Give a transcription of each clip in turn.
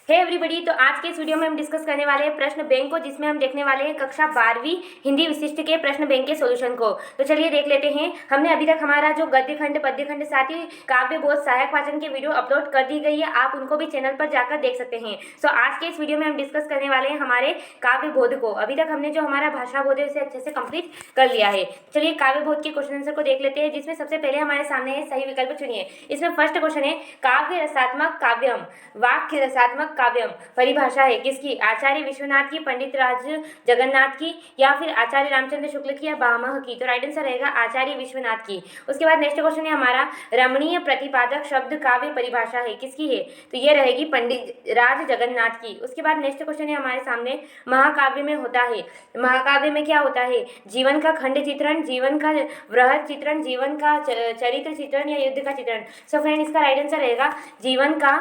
Hey everybody, तो आज के इस वीडियो में हम डिस्कस करने वाले हैं प्रश्न बैंक को, जिसमें हम देखने वाले हैं कक्षा 12वीं हिंदी विशिष्ट के प्रश्न बैंक के सॉल्यूशन को। तो चलिए देख लेते हैं। हमने अभी तक हमारा जो गद्य खंड, पद्य खंड, साथ ही काव्य बोध, सहायक वाचन के वीडियो अपलोड कर दी गई है, आप उनको भी चैनल पर जाकर देख सकते हैं। तो आज के इस वीडियो में हम डिस्कस करने वाले हैं हमारे काव्य बोध को। अभी तक हमने जो हमारा भाषा बोध है उसे अच्छे से कंप्लीट कर लिया है। चलिए काव्य बोध के क्वेश्चन आंसर को देख लेते हैं, जिसमें सबसे पहले हमारे सामने है सही विकल्प चुनिए। इसमें फर्स्ट क्वेश्चन है काव्य रसात्मक काव्यम, वाक्य रसात्मक काव्यम परिभाषा है किसकी? आचार्य विश्वनाथ की, पंडित राज जगन्नाथ की, या फिर आचार्य रामचंद्र शुक्ल की, या भामह की? तो राइट आंसर रहेगा आचार्य विश्वनाथ की। उसके बाद नेक्स्ट क्वेश्चन है हमारा रमणीय प्रतिपादक शब्द काव्य परिभाषा है किसकी है? तो ये रहेगी पंडित राज जगन्नाथ की। उसके बाद नेक्स्ट क्वेश्चन है हमारे सामने महाकाव्य में होता है, महाकाव्य में क्या होता है? जीवन का खंड चित्रण, जीवन का वृहद चित्रण, जीवन का चरित्र चित्रण, या युद्ध का चित्रण? सो फ्रेंड, इसका राइट आंसर रहेगा जीवन का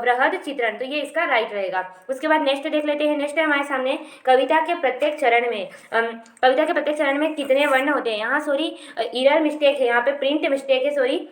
वृहद चित्रण। तो ये इसका राइट रहेगा। उसके बाद नेक्स्ट देख लेते हैं। नेक्स्ट है हमारे सामने कविता के प्रत्येक चरण में, कविता के प्रत्येक चरण में कितने वर्ण होते हैं? यहाँ सॉरी एरर मिस्टेक है, यहाँ पे प्रिंट मिस्टेक है, सॉरी।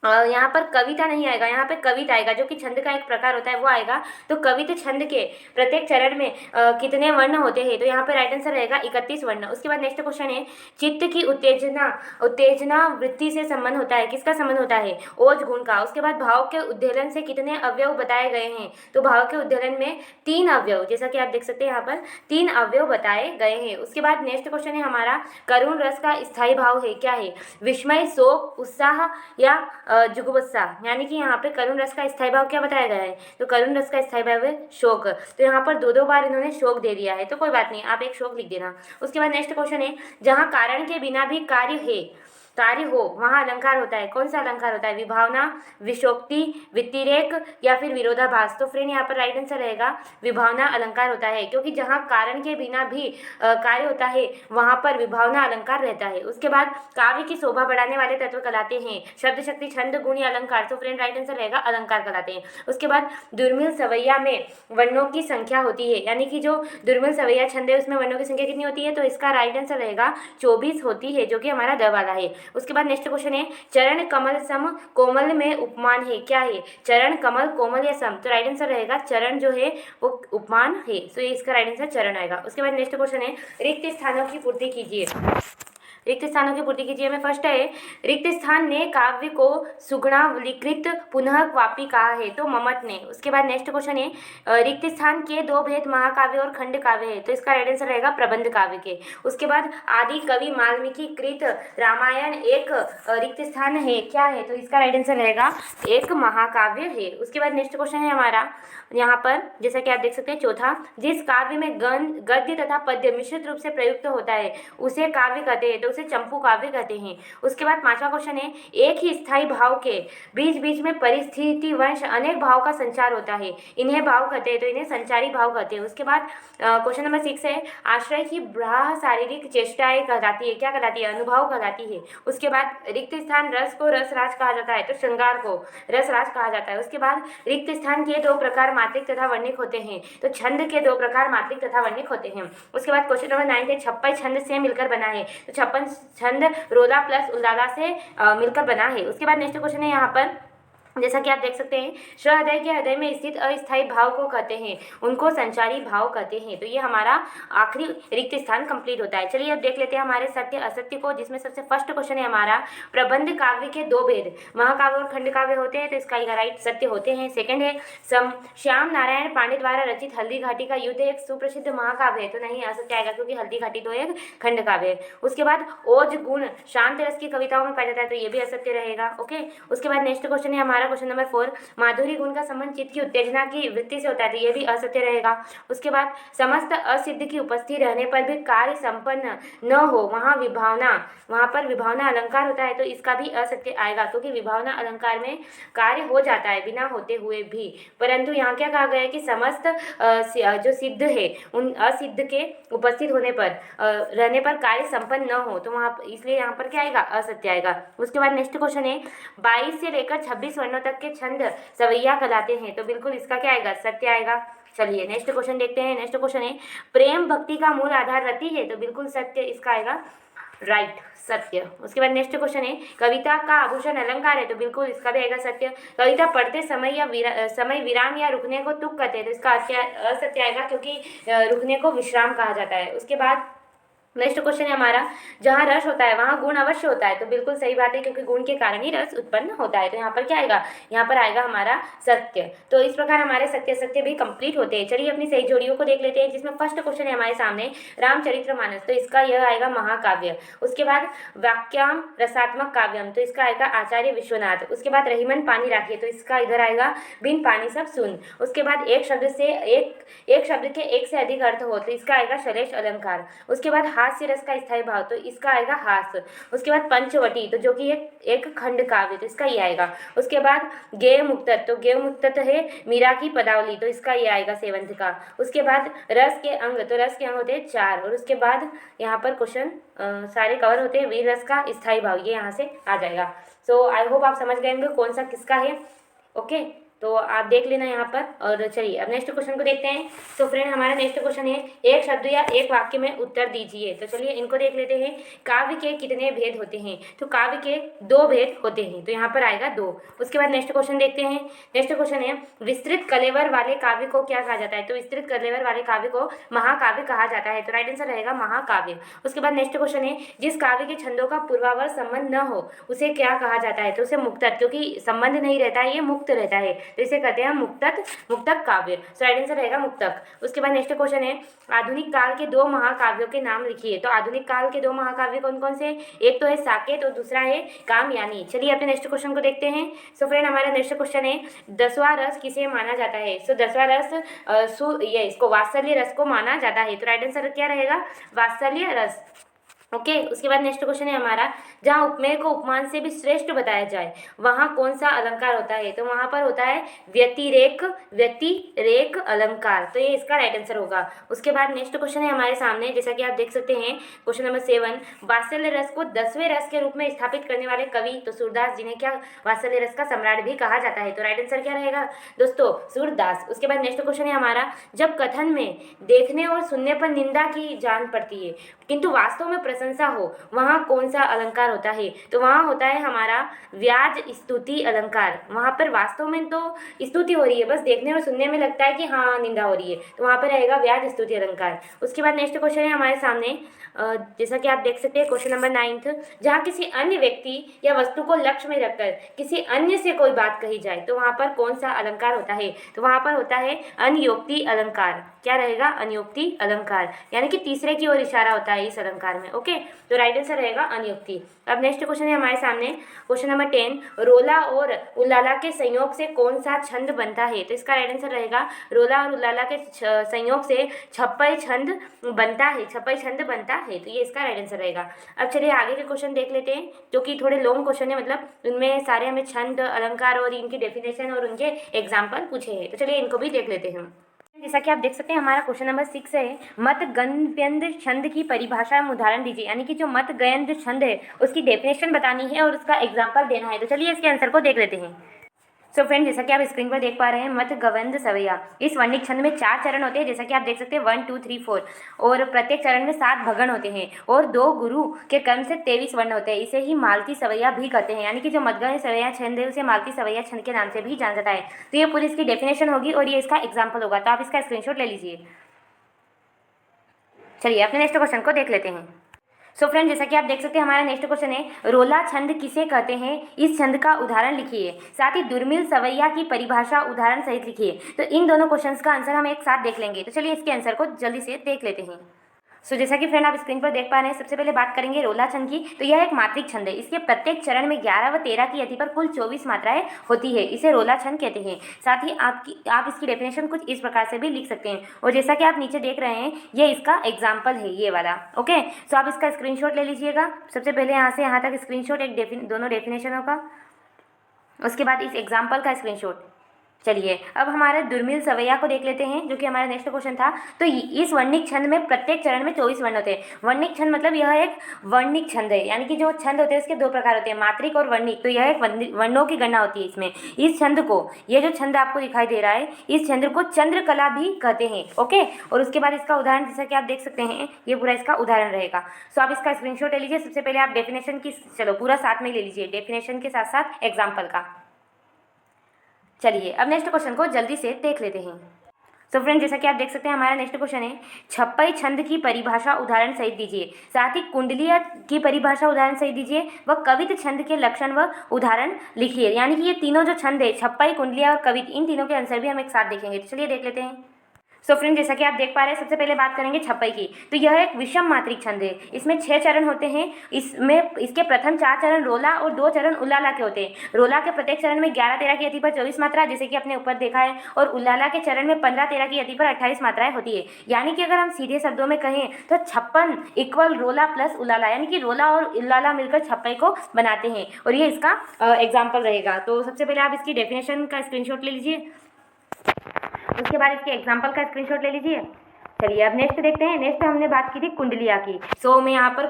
यहाँ पर कविता नहीं आएगा, यहाँ पे कविता आएगा, जो कि छंद का एक प्रकार होता है वो आएगा। तो कवित छंद के प्रत्येक चरण में कितने वर्ण होते हैं? तो यहाँ पे राइट आंसर रहेगा 31 वर्ण। उसके बाद नेक्स्ट क्वेश्चन है चित्त की उत्तेजना वृत्ति से संबंध होता है, किसका संबंध होता है? ओज गुण का। उसके बाद भाव के उद्वेलन से कितने अवयव बताए गए हैं? तो भाव के उद्वेलन में 3 अवयव, जैसा कि आप देख सकते हैं यहाँ पर 3 अवयव बताए गए हैं। उसके बाद नेक्स्ट क्वेश्चन है हमारा करुण रस का स्थायी भाव है, क्या है? विस्मय, शोक, उत्साह, या जुगुप्सा? यानी कि यहाँ पे करुण रस का स्थायी भाव क्या बताया गया है? तो करुण रस का स्थायी भाव है शोक। तो यहाँ पर दो बार इन्होंने शोक दे दिया है, तो कोई बात नहीं, आप एक शोक लिख देना। उसके बाद नेक्स्ट क्वेश्चन है जहाँ कारण के बिना भी कार्य हो वहाँ अलंकार होता है, कौन सा अलंकार होता है? विभावना, विशोक्ति, व्यतिरेक, या फिर विरोधाभास? तो फ्रेंड यहाँ पर राइट आंसर रहेगा विभावना अलंकार होता है, क्योंकि जहाँ कारण के बिना भी कार्य होता है वहाँ पर विभावना अलंकार रहता है। उसके बाद काव्य की शोभा बढ़ाने वाले तत्व कहलाते हैं शब्द, शक्ति, छंद, गुण या अलंकार? तो फ्रेंड राइट आंसर रहेगा अलंकार कहलाते हैं। उसके बाद दुर्मिल सवैया में वर्णों की संख्या होती है, यानी कि जो दुर्मिल सवैया छंद है उसमें वर्णों की संख्या कितनी होती है? तो इसका राइट आंसर रहेगा 24 होती है, जो कि हमारा द वाला है। उसके बाद नेक्स्ट क्वेश्चन है चरण कमल सम कोमल में उपमान है, क्या है? चरण, कमल, कोमल या सम? तो राइट आंसर रहेगा चरण जो है वो उपमान है, तो ये इसका राइट आंसर चरण आएगा। उसके बाद नेक्स्ट क्वेश्चन है रिक्त स्थानों की पूर्ति कीजिए, रिक्त स्थानों की पूर्ति कीजिए में फर्स्ट है रिक्त स्थान ने काव्य को सुगुणावलीकृत पुनः वापी कहा है, तो मम्मट ने। उसके बाद नेक्स्ट क्वेश्चन है रिक्त स्थान के 2 भेद महाकाव्य और खंड काव्य है, तो इसका राइट आंसर रहेगा प्रबंध काव्य के। उसके बाद आदि कवि वाल्मीकि कृत रामायण एक रिक्त स्थान है, क्या है? तो इसका राइट आंसर रहेगा एक महाकाव्य है। उसके बाद नेक्स्ट क्वेश्चन है हमारा यहाँ पर, जैसा कि आप देख सकते हैं चौथा, जिस काव्य में गद्य तथा पद्य मिश्रित रूप से प्रयुक्त होता है उसे काव्य कहते हैं, तो उसे चंपू काव्य कहते हैं। उसके बाद पांचवा क्वेश्चन है एक ही स्थायी भाव के बीच बीच में परिस्थिति वंश अनेक भाव का संचार होता है, इन्हें भाव कहते हैं, तो इन्हें संचारी भाव कहते हैं। उसके बाद क्वेश्चन नंबर 6 है आश्रय की ब्राह शारीरिक चेष्टाएं कहलाती है, क्या कहलाती है? अनुभाव कहलाती है। उसके बाद रिक्त स्थान रस को रसराज कहा जाता है, तो श्रृंगार को रसराज कहा जाता है। उसके बाद रिक्त स्थान के 2 प्रकार मात्रिक तथा वर्णिक होते हैं, तो छंद के 2 प्रकार मात्रिक तथा वर्णिक होते हैं। उसके बाद क्वेश्चन नंबर 9 है छप्पन छंद से मिलकर बना है, तो छप्पन छंद रोदा प्लस उल्लाला से मिलकर बना है। उसके बाद नेक्स्ट क्वेश्चन है यहाँ पर, जैसा कि आप देख सकते हैं सहृदय के हृदय में स्थित अस्थायी भाव को कहते हैं, उनको संचारी भाव कहते हैं। तो ये हमारा आखिरी रिक्त स्थान कंप्लीट होता है। चलिए अब देख लेते हैं हमारे सत्य असत्य को, जिसमें सबसे फर्स्ट क्वेश्चन है हमारा प्रबंध काव्य के 2 भेद महाकाव्य और खंड काव्य होते हैं, तो इसका राइट सत्य होते हैं। सेकंड है श्याम नारायण पांडे द्वारा रचित हल्दी घाटी का युद्ध एक सुप्रसिद्ध महाकाव्य है, तो नहीं असत्य आएगा, क्योंकि हल्दी घाटी तो एक खंड काव्य है। उसके बाद ओज गुण शांत रस की कविताओं में पाया जाता है, तो ये भी असत्य रहेगा। ओके, उसके बाद नेक्स्ट क्वेश्चन है हमारा क्वेश्चन नंबर 4 माधुरी गुण का संबंध चित्त की उत्तेजना की वृत्ति से होता है, तो ये भी असत्य रहेगा। उसके बाद समस्त असिद्ध की उपस्थिति रहने पर भी कार्य संपन्न न हो वहाँ पर विभावना अलंकार होता है, तो इसका भी असत्य आएगा, क्योंकि विभावना अलंकार में कार्य हो जाता है बिना होते हुए भी, परंतु यहाँ क्या कहा गया है कि समस्त जो सिद्ध है उन असिद्ध के उपस्थित होने पर रहने पर कार्य संपन्न न हो, तो वहाँ इसलिए यहाँ पर क्या आएगा? असत्य आएगा। उसके बाद नेक्स्ट क्वेश्चन है 22 से लेकर 26 वर्णों तक के छंद सवैया कहलाते हैं, तो बिल्कुल इसका क्या आएगा? सत्य आएगा। चलिए नेक्स्ट क्वेश्चन देखते हैं। नेक्स्ट क्वेश्चन है प्रेम भक्ति का मूल आधार रति है, तो बिल्कुल सत्य इसका आएगा। राइट, सत्य। उसके बाद नेक्स्ट क्वेश्चन है, कविता का आभूषण अलंकार है, तो बिल्कुल इसका भी आएगा सत्य। कविता पढ़ते समय या समय विराम या रुकने को तुक कहते हैं, तो इसका असत्य आएगा, क्योंकि रुकने को विश्राम कहा जाता है। उसके बाद नेक्स्ट क्वेश्चन है हमारा, जहाँ रस होता है वहाँ गुण अवश्य होता है, तो बिल्कुल सही बात है, क्योंकि गुण के कारण ही रस उत्पन्न होता है। तो यहाँ पर क्या आएगा, यहाँ पर आएगा हमारा सत्य। तो इस प्रकार हमारे सत्य सत्य भी कंप्लीट होते हैं। चलिए अपनी सही जोड़ियों को देख लेते हैं, जिसमें फर्स्ट क्वेश्चन है हमारे सामने रामचरितमानस, तो इसका यह आएगा महाकाव्य। उसके बाद वाक्याम रसात्मक काव्यम, तो इसका आएगा आचार्य विश्वनाथ। उसके बाद रहीमन पानी राखिए, तो इसका इधर आएगा बिन पानी सब सुन। उसके बाद एक शब्द के एक से अधिक अर्थ हो, तो इसका आएगा शलेष अलंकार। उसके बाद हास्य रस का स्थायी भाव, तो इसका आएगा हास। उसके बाद पंचवटी, तो जो कि एक खंड काव्य, तो इसका ये आएगा। उसके बाद गेय मुक्तत, तो गेय मुक्तत है मीरा की पदावली, तो इसका ये आएगा सेवंत का। उसके बाद रस के अंग, तो रस के अंग होते हैं 4। और उसके बाद यहाँ पर क्वेश्चन सारे कवर होते हैं। वीर रस का स्थायी भाव, ये यहाँ से आ जाएगा। सो आई होप आप समझ गए होंगे कौन सा किसका है। ओके, तो आप देख लेना यहाँ पर। और चलिए अब नेक्स्ट क्वेश्चन को देखते हैं। तो फ्रेंड हमारा नेक्स्ट क्वेश्चन है, एक शब्द या एक वाक्य में उत्तर दीजिए। तो चलिए इनको देख लेते हैं। काव्य के कितने भेद होते हैं, तो काव्य के 2 भेद होते हैं, तो यहाँ पर आएगा 2। उसके बाद नेक्स्ट क्वेश्चन देखते हैं। नेक्स्ट क्वेश्चन है, विस्तृत कलेवर वाले काव्य को क्या कहा जाता है, तो विस्तृत कलेवर वाले काव्य को महाकाव्य कहा जाता है, तो राइट आंसर रहेगा महाकाव्य। उसके बाद नेक्स्ट क्वेश्चन है, जिस काव्य के छंदों का पूर्वावर संबंध न हो उसे क्या कहा जाता है, तो उसे मुक्तक, क्योंकि संबंध नहीं रहता है, ये मुक्त रहता है, तो इसे कहते हैं मुक्तक काव्य। सो राइट आंसर रहेगा मुक्तक। उसके बाद नेक्स्ट क्वेश्चन है, आधुनिक काल के 2 महाकाव्यों के नाम लिखिए। तो आधुनिक काल के 2 महाकाव्य कौन कौन से, एक तो है साकेत और दूसरा है कामयानी। चलिए अपने नेक्स्ट क्वेश्चन को देखते हैं। सो फ्रेंड हमारा नेक्स्ट क्वेश्चन है, 10वां रस किसे माना जाता है, सो 10वां रस ये इसको वात्सल्य रस को माना जाता है, तो राइट आंसर क्या रहेगा, वात्सल्य रस। ओके, उसके बाद नेक्स्ट क्वेश्चन है हमारा, जहाँ उपमेय को उपमान से भी श्रेष्ठ बताया जाए वहाँ कौन सा अलंकार होता है, तो वहाँ पर होता है व्यतिरेक अलंकार, तो ये इसका राइट आंसर होगा। उसके बाद नेक्स्ट क्वेश्चन है हमारे सामने, जैसा कि आप देख सकते हैं क्वेश्चन नंबर 7, वात्सल्य रस को 10वें रस के रूप में स्थापित करने वाले कवि, तो सूरदास, जिन्हें क्या वात्सल्य रस का सम्राट भी कहा जाता है, तो राइट आंसर क्या रहेगा दोस्तों, सूरदास। उसके बाद नेक्स्ट क्वेश्चन है हमारा, जब कथन में देखने और सुनने पर निंदा की जान पड़ती है किंतु वास्तव में प्रशंसा हो वहाँ कौन सा अलंकार होता है, तो वहाँ होता है हमारा व्याज स्तुति अलंकार। वहाँ पर वास्तव में तो स्तुति हो रही है, बस देखने और सुनने में लगता है कि हाँ निंदा हो रही है, तो वहाँ पर रहेगा व्याज स्तुति अलंकार। उसके बाद नेक्स्ट क्वेश्चन है हमारे सामने, जैसा कि आप देख सकते हैं क्वेश्चन नंबर 9, जहाँ किसी अन्य व्यक्ति या वस्तु को लक्ष्य में रखकर किसी अन्य से कोई बात कही जाए तो वहाँ पर कौन सा अलंकार होता है, तो वहाँ पर होता है अनयोक्ति अलंकार। क्या रहेगा, अनयोक्ति अलंकार, यानी कि तीसरे की ओर इशारा होता है इस अलंकार में। ओके, तो राइट आंसर रहेगा अनयोक्ति। अब नेक्स्ट क्वेश्चन है हमारे सामने क्वेश्चन नंबर 10, रोला और उल्लाला के संयोग से कौन सा छंद बनता है, तो इसका राइट आंसर रहेगा रोला और उल्लाला के संयोग से छप्पई छंद बनता है, छप्पई छंद बनता है, तो ये इसका राइट आंसर रहेगा। अब चलिए आगे के क्वेश्चन देख लेते हैं, जो कि थोड़े लॉन्ग क्वेश्चन है, मतलब उनमें सारे हमें छंद अलंकार और इनकी डेफिनेशन और उनके एग्जाम्पल पूछे हैं, तो चलिए इनको भी देख लेते हैं। जैसा कि आप देख सकते हैं हमारा क्वेश्चन नंबर 6 है, मत गद्यंत छंद की परिभाषा में उदाहरण दीजिए, यानी कि जो मत गद्यंत छंद है उसकी डेफिनेशन बतानी है और उसका एग्जाम्पल देना है, तो चलिए इसके आंसर को देख लेते हैं। सो फ्रेंड जैसा कि आप स्क्रीन पर देख पा रहे हैं, मत गवंद सवैया, इस वर्णिक छंद में 4 चरण होते हैं, जैसा कि आप देख सकते हैं 1 2 3 4, और प्रत्येक चरण में 7 भगन होते हैं और 2 गुरु के क्रम से 23 वर्ण होते हैं। इसे ही मालती सवैया भी कहते हैं, यानी कि जो मदगंध सवैया छंद है उसे मालती सवैया छंद के नाम से भी जाना जाता है। तो ये पूरी इसकी डेफिनेशन होगी और ये इसका एग्जाम्पल होगा, तो आप इसका स्क्रीनशॉट ले लीजिए। चलिए अपने नेक्स्ट क्वेश्चन को देख लेते हैं। सो फ्रेंड जैसा कि आप देख सकते हैं हमारा नेक्स्ट क्वेश्चन है, रोला छंद किसे कहते हैं, इस छंद का उदाहरण लिखिए, साथ ही दुर्मिल सवैया की परिभाषा उदाहरण सहित लिखिए। तो इन दोनों क्वेश्चंस का आंसर हम एक साथ देख लेंगे, तो चलिए इसके आंसर को जल्दी से देख लेते हैं। सो जैसा कि फ्रेंड आप स्क्रीन पर देख पा रहे हैं, सबसे पहले बात करेंगे रोला छंद की, तो यह एक मात्रिक छंद है। इसके प्रत्येक चरण में 11 व 13 की अति पर कुल 24 मात्राएं होती है, इसे रोला छंद कहते हैं। साथ ही आप इसकी डेफिनेशन कुछ इस प्रकार से भी लिख सकते हैं, और जैसा कि आप नीचे देख रहे हैं ये इसका एग्जाम्पल है, ये वाला। ओके, सो आप इसका स्क्रीनशॉट ले लीजिएगा। सबसे पहले यहाँ से यहाँ तक स्क्रीनशॉट, दोनों डेफिनेशनों का, उसके बाद इस एग्जाम्पल का स्क्रीनशॉट। चलिए अब हमारे दुर्मिल सवैया को देख लेते हैं, जो कि हमारा नेक्स्ट क्वेश्चन था। तो इस वर्णिक छंद में प्रत्येक चरण में 24 वर्ण होते हैं। वर्णिक छंद मतलब यह एक वर्णिक छंद है, यानी कि जो छंद होते हैं उसके दो प्रकार होते हैं, मात्रिक और वर्णिक। तो यह एक वर्णों की गणना होती है इसमें। इस छंद को, ये जो छंद आपको दिखाई दे रहा है, इस छंद को चंद्रकला भी कहते हैं। ओके, और उसके बाद इसका उदाहरण जैसा कि आप देख सकते हैं, ये पूरा इसका उदाहरण रहेगा। सो आप इसका स्क्रीनशॉट ले लीजिए। सबसे पहले आप डेफिनेशन की, चलो पूरा साथ में ले लीजिए, डेफिनेशन के साथ साथ एग्जाम्पल का। चलिए अब नेक्स्ट क्वेश्चन को जल्दी से देख लेते हैं। तो फ्रेंड, जैसा कि आप देख सकते हैं, हमारा नेक्स्ट क्वेश्चन है, छप्पई छंद की परिभाषा उदाहरण सहित दीजिए। साथ ही कुंडलिया की परिभाषा उदाहरण सहित दीजिए व कवित छंद के लक्षण व उदाहरण लिखिए। यानी कि ये तीनों जो छंद है, छप्पई, कुंडलिया और कवित, इन तीनों के आंसर भी हम एक साथ देखेंगे। तो चलिए देख लेते हैं। सो फ्रेंड, जैसा कि आप देख पा रहे हैं, सबसे पहले बात करेंगे छप्पई की। तो यह एक विषम मात्रिक छंद है। इसमें 6 चरण होते हैं। इसमें इसके प्रथम 4 चरण रोला और 2 चरण उल्लाला के होते हैं। रोला के प्रत्येक चरण में 11-13 की अति पर 24 मात्रा, जैसे कि अपने ऊपर देखा है, और उल्लाला के चरण में 15-13 की अति पर 28 मात्राएं होती है। यानी कि अगर हम सीधे शब्दों में कहें तो 56 इक्वल रोला प्लस उल्लाला, यानी कि रोला और उल्लाला मिलकर छप्पई को बनाते हैं। और ये इसका एग्जाम्पल रहेगा। तो सबसे पहले आप इसकी डेफिनेशन का स्क्रीनशॉट ले लीजिए, उसके बाद इसके एग्जाम्पल का स्क्रीनशॉट ले लीजिए। चलिए अब नेक्स्ट देखते हैं। नेक्स्ट हमने बात की थी कुंडलिया की। सो मैं यहाँ पर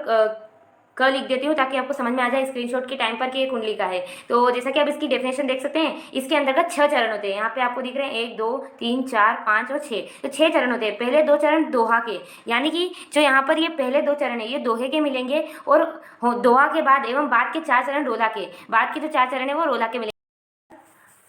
क लिख देती हूँ ताकि आपको समझ में आ जाए स्क्रीनशॉट के टाइम पर कि ये कुंडली का है। तो जैसा कि आप इसकी डेफिनेशन देख सकते हैं, इसके अंतर्गत 6 चरण होते हैं। यहाँ पे आपको दिख रहे हैं 1 2 3 4 5 और 6। तो 6 चरण होते हैं। पहले 2 चरण दोहा के, यानी कि जो यहाँ पर ये पहले 2 चरण है ये दोहे के मिलेंगे, और दोहा के बाद एवं बाद के 4 चरण रोला के, बाद के जो 4 चरण है वो रोला के मिलेंगे।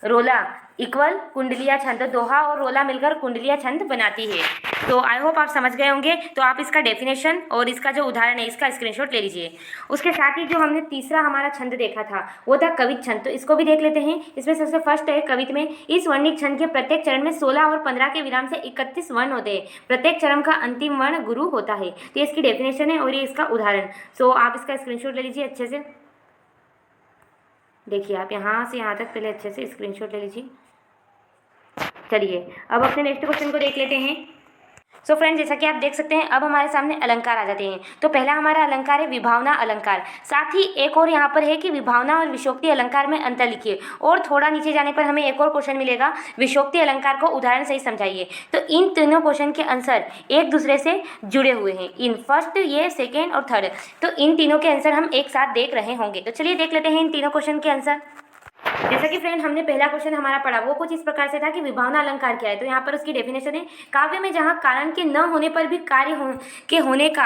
रोला इक्वल कुंडलिया छंद, दोहा और रोला मिलकर कुंडलिया छंद बनाती है। तो आई होप आप समझ गए होंगे। तो आप इसका डेफिनेशन और इसका जो उदाहरण है इसका स्क्रीनशॉट ले लीजिए। उसके साथ ही जो हमने तीसरा हमारा छंद देखा था वो था कवित छंद। तो इसको भी देख लेते हैं। इसमें सबसे फर्स्ट है कवित में, इस वर्णिक छंद के प्रत्येक चरण में 16 और 15 के विराम से 31 वर्ण होते हैं। प्रत्येक चरण का अंतिम वर्ण गुरु होता है। तो ये इसकी डेफिनेशन है और ये इसका उदाहरण। सो आप इसका स्क्रीनशॉट ले लीजिए अच्छे से। देखिए आप यहाँ से यहाँ तक पहले अच्छे से स्क्रीनशॉट ले लीजिए। चलिए अब अपने नेक्स्ट क्वेश्चन को देख लेते हैं। सो फ्रेंड्स, जैसा कि आप देख सकते हैं, अब हमारे सामने अलंकार आ जाते हैं। तो पहला हमारा अलंकार है विभावना अलंकार। साथ ही एक और यहाँ पर है कि विभावना और विशोक्ति अलंकार में अंतर लिखिए। और थोड़ा नीचे जाने पर हमें एक और क्वेश्चन मिलेगा, विशोक्ति अलंकार को उदाहरण सही समझाइए। तो इन तीनों क्वेश्चन के आंसर एक दूसरे से जुड़े हुए हैं। इन फर्स्ट, ये सेकेंड और थर्ड, तो इन तीनों के आंसर हम एक साथ देख रहे होंगे। तो चलिए देख लेते हैं इन तीनों क्वेश्चन के आंसर। जैसा कि फ्रेंड हमने पहला क्वेश्चन हमारा पढ़ा वो कुछ इस प्रकार से था कि विभावना अलंकार क्या है। तो यहाँ पर उसकी डेफिनेशन है, काव्य में जहाँ कारण के न होने पर भी कार्य होने का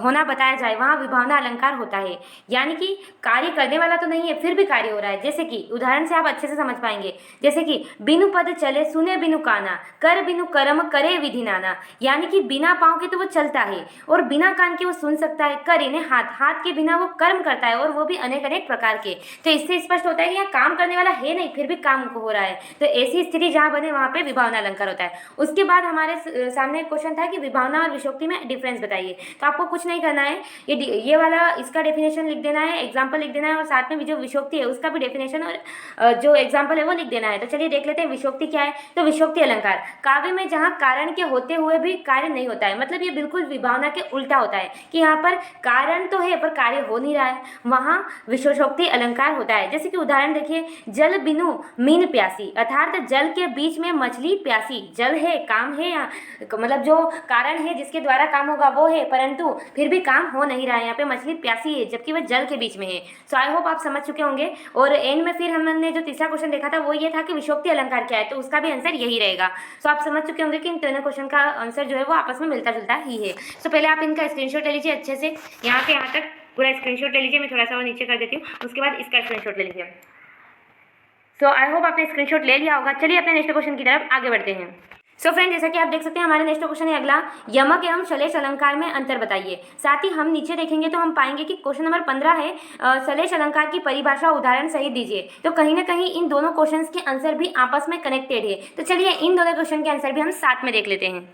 होना बताया जाए वहाँ विभावना अलंकार होता है। यानी कि कार्य करने वाला तो नहीं है फिर भी कार्य हो रहा है। जैसे कि उदाहरण से आप अच्छे से समझ पाएंगे, जैसे कि बिनु पद चले सुने बिनु काना, कर बिनु कर्म करे विधि नाना। यानी कि बिना पाँव के तो वो चलता है और बिना कान के वो सुन सकता है, कर इन्हें हाथ, हाथ के बिना वो कर्म करता है और वो भी अनेक अनेक प्रकार के। तो इससे स्पष्ट होता है कि यहाँ काम करने वाला है नहीं फिर भी काम को हो रहा है। तो ऐसी स्थिति जहाँ बने वहाँ पे विभावना अलंकार होता है। उसके बाद हमारे सामने एक क्वेश्चन था कि विभावना और विशोक्ति में डिफरेंस बताइए। तो आपको कुछ नहीं करना है, ये वाला इसका डेफिनेशन लिख देना है, एग्जाम्पल लिख देना है, और साथ में भी जो विशोक्ति है उसका भी डेफिनेशन और जो एग्जाम्पल है वो लिख देना है। तो चलिए देख लेते हैं विशोक्ति क्या है। तो विशोक्ति अलंकार, काव्य में जहाँ कारण के होते हुए भी कार्य नहीं होता है, मतलब ये बिल्कुल विभावना के उल्टा होता है कि यहाँ पर कारण तो है पर कार्य हो नहीं रहा है, वहाँ विशोक्ति अलंकार होता है। जैसे कि उदाहरण देखिए, जल बिनु मीन प्यासी, अर्थात जल के बीच में मछली प्यासी। जल है, काम है, मतलब जो कारण है जिसके द्वारा काम होगा वो है, परंतु फिर भी काम हो नहीं रहा है। यहाँ पे मछली प्यासी है जबकि वह जल के बीच में है। सो आई होप आप समझ चुके होंगे। और एंड में फिर हमने जो तीसरा क्वेश्चन देखा था वो ये था कि विशोक्ति अलंकार क्या है, तो उसका भी आंसर यही रहेगा। सो आप समझ चुके होंगे कि इन तीनों क्वेश्चन का आंसर जो है वो आपस में मिलता जुलता ही है। सो पहले आप इनका स्क्रीनशॉट ले लीजिए अच्छे से, यहाँ से यहाँ तक पूरा स्क्रीनशॉट ले लीजिए। मैं थोड़ा सा और नीचे कर देती हूँ, उसके बाद इसका स्क्रीनशॉट ले लीजिए। सो आई होप आपने स्क्रीनशॉट ले लिया होगा। चलिए अपने नेक्स्ट क्वेश्चन की तरफ आगे बढ़ते हैं। सो फ्रेंड, जैसा कि आप देख सकते हैं हमारा नेक्स्ट क्वेश्चन है अगला, यमक एवं श्लेष अलंकार में अंतर बताइए। साथ ही हम नीचे देखेंगे तो हम पाएंगे कि क्वेश्चन नंबर 15 है, श्लेष अलंकार की परिभाषा उदाहरण सहित दीजिए। तो कहीं ना कहीं इन दोनों क्वेश्चन के आंसर भी आपस में कनेक्टेड है। तो चलिए इन दोनों क्वेश्चन के आंसर भी हम साथ में देख लेते हैं।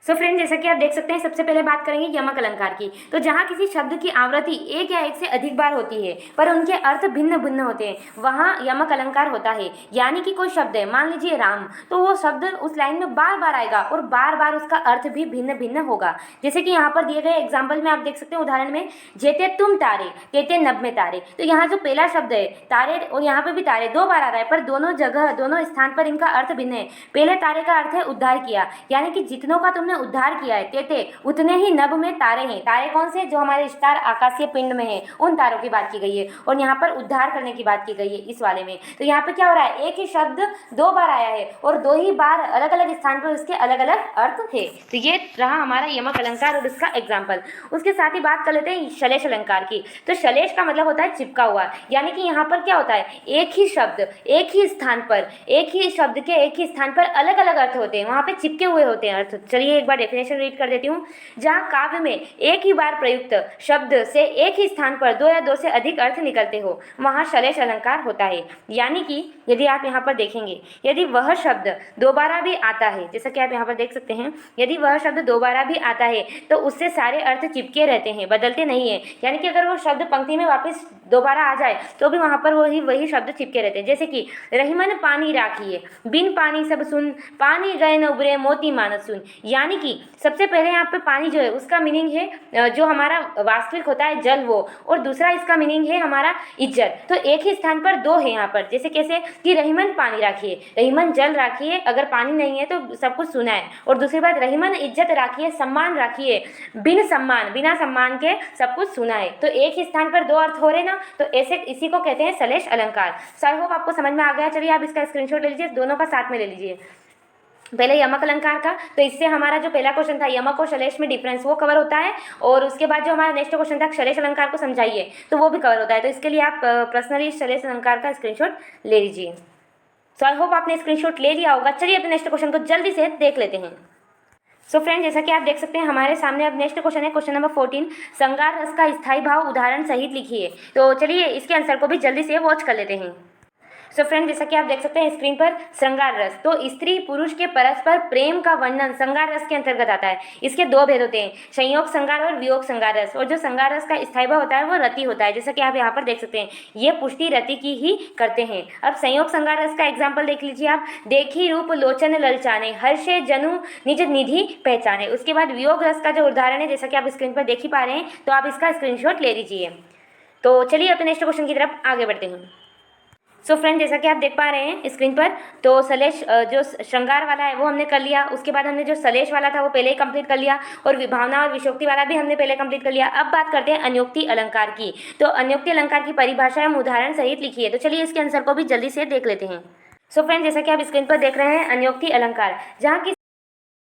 सो फ्रेंड, जैसा कि आप देख सकते हैं, सबसे पहले बात करेंगे यमक अलंकार की। तो जहाँ किसी शब्द की आवृत्ति एक या एक से अधिक बार होती है पर उनके अर्थ भिन्न भिन्न होते हैं, वहाँ यमक अलंकार होता है। यानी कि कोई शब्द है, मान लीजिए राम, तो वो शब्द उस लाइन में बार बार आएगा और बार बार उसका अर्थ भी भिन्न भिन्न होगा। जैसे कि यहाँ पर दिए गए एग्जाम्पल में आप देख सकते हैं, उदाहरण में, जेते तुम तारे, तेते नभ में तारे। तो यहाँ जो पहला शब्द है तारे, और यहाँ पे भी तारे 2 बार आ रहा है, पर दोनों जगह दोनों स्थान पर इनका अर्थ भिन्न है। पहले तारे का अर्थ है उद्धार किया, यानी कि जितनों का तुमने उद्धार किया है, तेते उतने ही नभ में तारे हैं। तारे कौन से? जो हमारे स्टार आकाशीय पिंड में है, उन तारों की बात की गई है। और यहाँ पर उद्धार करने की बात की गई है इस वाले में। तो यहाँ पे क्या हो रहा है, एक ही शब्द 2 बार आया है और 2 ही बार अलग अलग स्थान पर उसके अलग अलग अर्थ थे। तो ये रहा हमारा यमक अलंकार और उसका एग्जाम्पल। उसके साथ ही बात कर लेते हैं श्लेष अलंकार की। तो श्लेष का मतलब होता है चिपका हुआ, यानी कि यहाँ पर क्या होता है, एक ही शब्द एक ही स्थान पर, एक ही शब्द के एक ही स्थान पर अलग अलग अर्थ होते हैं, वहाँ पे चिपके हुए होते हैं अर्थ। चलिए एक बार डेफिनेशन रीड कर देती हूँ। जहाँ काव्य में एक ही बार प्रयुक्त शब्द से एक ही स्थान पर 2 या 2 से अधिक अर्थ निकलते हो, वहाँ श्लेष अलंकार होता है। यानी कि यदि आप यहाँ पर देखेंगे, यदि वह शब्द दोबारा भी आता है, जैसा कि आप यहाँ पर देख सकते हैं, यदि वह शब्द दोबारा भी आता है तो उससे सारे अर्थ चिपके रहते हैं, बदलते नहीं है। यानी कि अगर वो शब्द पंक्ति में वापस दोबारा आ जाए तो भी वहाँ पर वही शब्द चिपके रहते हैं। जैसे कि रहीमन पानी राखिए, बिन पानी सब सुन, पानी गए न उबरे, मोती मानस सुन। यानी कि सबसे पहले यहाँ पे पानी जो है उसका मीनिंग है जो हमारा वास्तविक होता है जल, वो, और दूसरा इसका मीनिंग है हमारा इज्जत। तो एक ही स्थान पर 2 है यहाँ पर। जैसे कैसे कि रहीमन पानी राखिए, रहीमन जल राखिए, अगर पानी नहीं है तो सब कुछ सुना है। और दूसरी बात, रहीमन इज्जत राखिए, सम्मान राखिए, बिन सम्मान, बिना सम्मान के सब कुछ सुना है। तो एक ही स्थान पर 2 अर्थ हो रहे ना, तो ऐसे इसी को कहते हैं श्लेष अलंकार। सो आई होप आपको समझ में आ गया। चलिए आप इसका स्क्रीनशॉट ले लीजिए, दोनों का साथ में ले लीजिए। पहले यमक अलंकार का, तो इससे हमारा जो पहला क्वेश्चन था यमक और श्लेष में डिफरेंस, वो कवर होता है। और उसके बाद जो हमारा नेक्स्ट क्वेश्चन था श्लेष अलंकार को समझाइए, तो वो भी कवर होता है। तो इसके लिए आप पर्सनली श्लेष अलंकार का स्क्रीनशॉट ले लीजिए। सो आई होप आपने स्क्रीनशॉट ले लिया होगा। चलिए अपने नेक्स्ट क्वेश्चन को जल्दी से देख लेते हैं। सो फ्रेंड, जैसा कि आप देख सकते हैं, हमारे सामने अब नेक्स्ट क्वेश्चन है, क्वेश्चन नंबर 14, श्रृंगार रस का स्थायी भाव उदाहरण सहित लिखिए। तो चलिए इसके आंसर को भी जल्दी से वॉच कर लेते हैं। सो फ्रेंड, जैसा कि आप देख सकते हैं स्क्रीन पर, श्रृंगार रस, तो स्त्री पुरुष के परस्पर प्रेम का वर्णन श्रृंगार रस के अंतर्गत आता है। इसके 2 भेद होते हैं, संयोग श्रृंगार और वियोग श्रृंगार रस। और जो श्रृंगार रस का स्थायी भाव होता है वो रति होता है, जैसा कि आप यहाँ पर देख सकते हैं, ये पुष्टि रति की ही करते हैं। अब संयोग श्रृंगार रस का एग्जाम्पल देख लीजिए आप, देखी रूप लोचन ललचाने, हर्षे जनु निज निधि पहचाने। उसके बाद वियोग रस का जो उदाहरण है, जैसा कि आप स्क्रीन पर देख ही पा रहे हैं, तो आप इसका स्क्रीनशॉट ले लीजिए। तो चलिए अपने नेक्स्ट क्वेश्चन की तरफ आगे बढ़ते हैं। सो फ्रेंड, जैसा कि आप देख पा रहे हैं स्क्रीन पर, तो श्लेष जो श्रृंगार वाला है वो हमने कर लिया। उसके बाद हमने जो श्लेष वाला था वो पहले ही कंप्लीट कर लिया, और विभावना और विषोक्ति वाला भी हमने पहले कंप्लीट कर लिया। अब बात करते हैं अन्योक्ति अलंकार की। तो अन्योक्ति अलंकार की परिभाषा हम उदाहरण सहित लिखिए। तो चलिए इसके आंसर को भी जल्दी से देख लेते हैं। सो फ्रेंड, जैसा कि आप स्क्रीन पर देख रहे हैं अन्योक्ति अलंकार, जहाँ की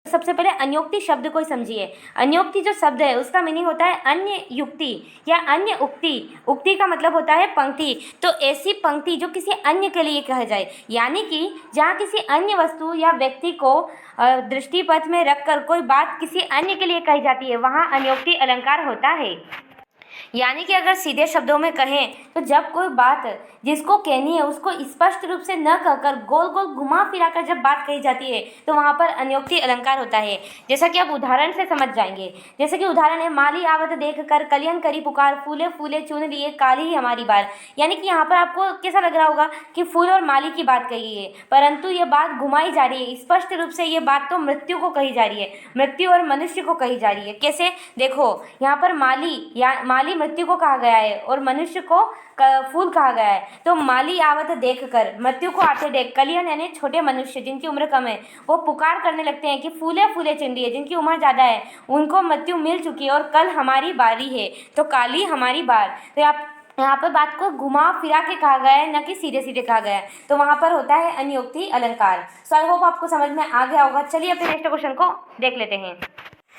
सबसे पहले अन्योक्ति शब्द को समझिए। अन्योक्ति जो शब्द है उसका मीनिंग होता है अन्य युक्ति या अन्य उक्ति। उक्ति का मतलब होता है पंक्ति। तो ऐसी पंक्ति जो किसी अन्य के लिए कहा जाए, यानी कि जहाँ किसी अन्य वस्तु या व्यक्ति को दृष्टिपथ में रखकर कोई बात किसी अन्य के लिए कही जाती है, वहाँ अन्योक्ति अलंकार होता है। यानी कि अगर सीधे शब्दों में कहें तो जब कोई बात जिसको कहनी है उसको स्पष्ट रूप से न कहकर गोल गोल घुमा फिराकर जब बात कही जाती है तो वहाँ पर अन्योक्ति अलंकार होता है। जैसा कि आप उदाहरण से समझ जाएंगे। जैसे कि उदाहरण है, माली आवत देख कर कलियन करी पुकार, फूले फूले चुन लिए काली ही हमारी बार। यानी कि यहाँ पर आपको कैसा लग रहा होगा कि फूल और माली की बात कही है, परंतु ये बात घुमाई जा रही है। स्पष्ट रूप से ये बात तो मृत्यु को कही जा रही है, मृत्यु और मनुष्य को कही जा रही है। कैसे? देखो यहाँ पर माली मृत्यु को कहा गया है और मनुष्य को फूल कहा गया है। तो माली आवत देखकर, मृत्यु को आते देख, कलियन यानी छोटे मनुष्य जिनकी उम्र कम है, वो पुकार करने लगते हैं कि फूले फूले चुन लिए, जिनकी उम्र ज़्यादा है उनको मृत्यु मिल चुकी है और कल हमारी बारी है, तो काली हमारी बार। तो यहाँ पर बात को घुमा फिरा के कहा गया है, न कि सीधे सीधे कहा गया है। तो वहाँ पर होता है अन्योक्ति अलंकार। सो आई होप आपको समझ में आ गया होगा। चलिए अपने नेक्स्ट क्वेश्चन को देख लेते हैं।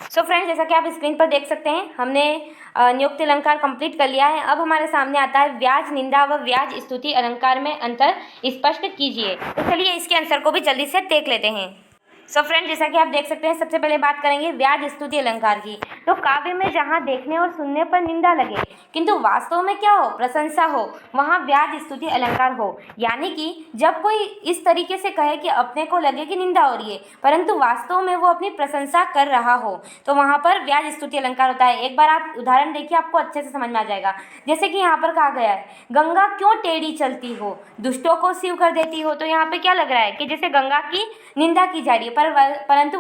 सो फ्रेंड्स, जैसा कि आप स्क्रीन पर देख सकते हैं, हमने नियुक्ति अलंकार कंप्लीट कर लिया है। अब हमारे सामने आता है व्याज निंदा व व्याज स्तुति अलंकार में अंतर स्पष्ट कीजिए। तो चलिए इसके आंसर को भी जल्दी से देख लेते हैं। सो फ्रेंड, जैसा कि आप देख सकते हैं, सबसे पहले बात करेंगे व्याज स्तुति अलंकार की। तो काव्य में जहाँ देखने और सुनने पर निंदा लगे किंतु वास्तव में क्या हो, प्रशंसा हो, वहाँ व्याज स्तुति अलंकार हो। यानी कि जब कोई इस तरीके से कहे कि अपने को लगे कि निंदा हो रही है परंतु वास्तव में वो अपनी प्रशंसा कर रहा हो, तो वहाँ पर व्याज स्तुति अलंकार होता है। एक बार आप उदाहरण देखिए, आपको अच्छे से समझ में आ जाएगा। जैसे कि यहाँ पर कहा गया है, गंगा क्यों टेढ़ी चलती हो, दुष्टों को शिव कर देती हो। तो यहाँ पे क्या लग रहा है कि जैसे गंगा की निंदा की जा रही है, परंतु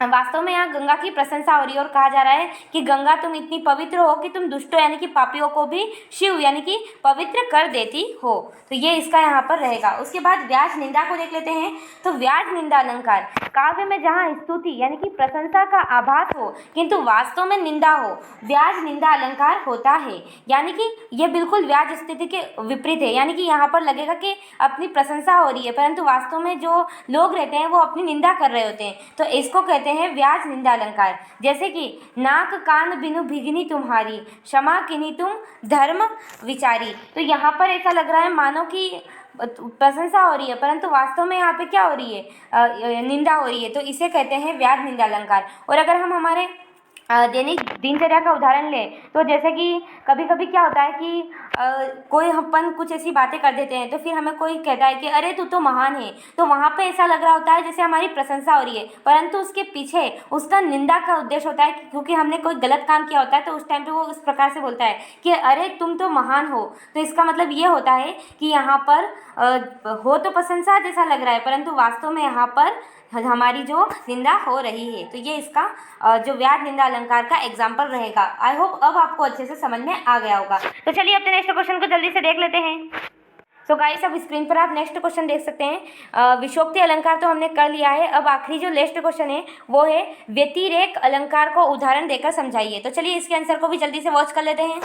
वास्तव में यहाँ गंगा की प्रशंसा हो रही है और कहा जा रहा है कि गंगा तुम इतनी पवित्र हो कि तुम दुष्टों यानी कि पापियों को भी शिव यानी कि पवित्र कर देती हो। तो ये इसका यहाँ पर रहेगा। उसके बाद व्याज निंदा को देख लेते हैं। तो व्याज निंदा अलंकार, काव्य में जहाँ स्तुति यानी कि प्रशंसा का आभास हो किंतु वास्तव में निंदा हो, व्याज निंदा अलंकार होता है। यानी कि ये बिल्कुल व्याज स्थिति के विपरीत है। यानी कि यहाँ पर लगेगा कि अपनी प्रशंसा हो रही है परंतु वास्तव में जो लोग रहते हैं वो अपनी निंदा कर रहे होते हैं। तो इसको कहते हैं व्याज निंदा अलंकार। जैसे कि नाक कान बिनु भिगनी तुम्हारी, क्षमा किनी तुम धर्म विचारी। तो यहाँ पर ऐसा लग रहा है मानो कि प्रशंसा हो रही है परंतु वास्तव में यहाँ पे क्या हो रही है, निंदा हो रही है। तो इसे कहते हैं व्याज निंदा अलंकार। और अगर हम हमारे दैनिक दिनचर्या का उदाहरण लें तो जैसे कि कभी कभी क्या होता है कि कोई अपन कुछ ऐसी बातें कर देते हैं तो फिर हमें कोई कहता है कि अरे तू तो महान है, तो वहाँ पे ऐसा लग रहा होता है जैसे हमारी प्रशंसा हो रही है परंतु उसके पीछे उसका निंदा का उद्देश्य होता है क्योंकि हमने कोई गलत काम किया होता है। तो उस टाइम पे वो उस प्रकार से बोलता है कि अरे तुम तो महान हो। तो इसका मतलब ये होता है कि यहाँ पर हो तो प्रशंसा जैसा लग रहा है परंतु वास्तव में यहाँ पर हमारी जो निंदा हो रही है। तो ये इसका जो व्याज निंदा अलंकार का एग्जाम्पल रहेगा। आई होप अब आपको अच्छे से समझ में आ गया होगा। तो चलिए अपने नेक्स्ट क्वेश्चन को जल्दी से देख लेते हैं। सो गाइस, अब स्क्रीन पर आप नेक्स्ट क्वेश्चन देख सकते हैं। विशोक्ति अलंकार तो हमने कर लिया है। अब आखिरी जो नेक्स्ट क्वेश्चन है वो है व्यतिरेक अलंकार को उदाहरण देकर समझाइए। तो चलिए इसके आंसर को भी जल्दी से वॉच कर लेते हैं।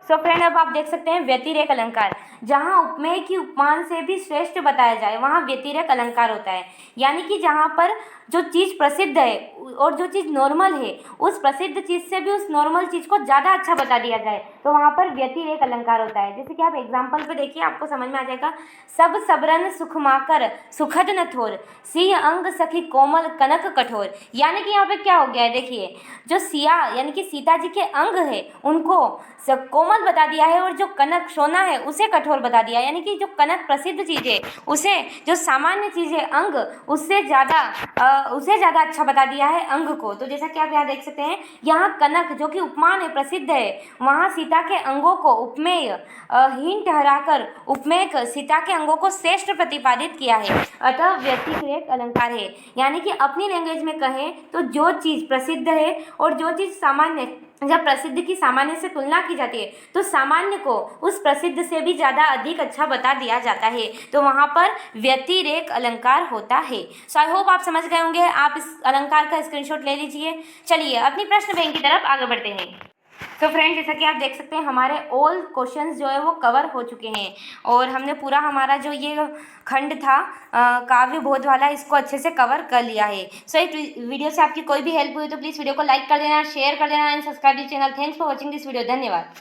सो फ्रेंड, अब आप देख सकते हैं व्यतिरेक अलंकार, जहाँ उपमेय की उपमान से भी श्रेष्ठ बताया जाए वहाँ व्यतिरेक अलंकार होता है। यानी कि जहाँ पर जो चीज़ प्रसिद्ध है और जो चीज़ नॉर्मल है उस प्रसिद्ध चीज़ से भी उस नॉर्मल चीज़ को ज़्यादा अच्छा बता दिया जाए तो वहाँ पर व्यतिरेक अलंकार होता है। जैसे कि आप एग्जाम्पल पे देखिए, आपको समझ में आ जाएगा। सब सबरन सुखमाकर सुखद न थोर, सिंह अंग सखी कोमल कनक कठोर। यानी कि यहाँ पे क्या हो गया है, देखिए जो सिया यानी कि सीता जी के अंग है उनको कोमल बता दिया है और जो कनक सोना है उसे कठोर बता दिया। यानी कि जो कनक प्रसिद्ध चीज़ है उसे जो सामान्य चीज़ है अंग उससे ज़्यादा अच्छा बता दिया है अंग को। तो जैसा कि आप यहाँ देख सकते हैं, यहाँ कनक जो कि उपमान है प्रसिद्ध है, वहाँ सीता के अंगों को उपमेय हीन ठहराकर उपमेय सीता के अंगों को श्रेष्ठ प्रतिपादित किया है। अतः व्यतिरेक अलंकार है। यानी कि अपनी लैंग्वेज में कहें तो जो चीज़ प्रसिद्ध है और जो चीज़ सामान्य, जब प्रसिद्ध की सामान्य से तुलना की जाती है तो सामान्य को उस प्रसिद्ध से भी ज़्यादा अधिक अच्छा बता दिया जाता है। तो वहाँ पर व्यतिरेक अलंकार होता है। सो आई होप आप समझ गए होंगे। आप इस अलंकार का स्क्रीनशॉट ले लीजिए। चलिए अपनी प्रश्न बैंक की तरफ आगे बढ़ते हैं। तो फ्रेंड, जैसा कि आप देख सकते हैं हमारे ऑल क्वेश्चंस जो है वो कवर हो चुके हैं और हमने पूरा हमारा जो ये खंड था काव्य बोध वाला, इसको अच्छे से कवर कर लिया है। सो इस वीडियो से आपकी कोई भी हेल्प हुई तो प्लीज़ वीडियो को लाइक कर देना, शेयर कर देना and subscribe this channel. Thanks for watching this video. धन्यवाद।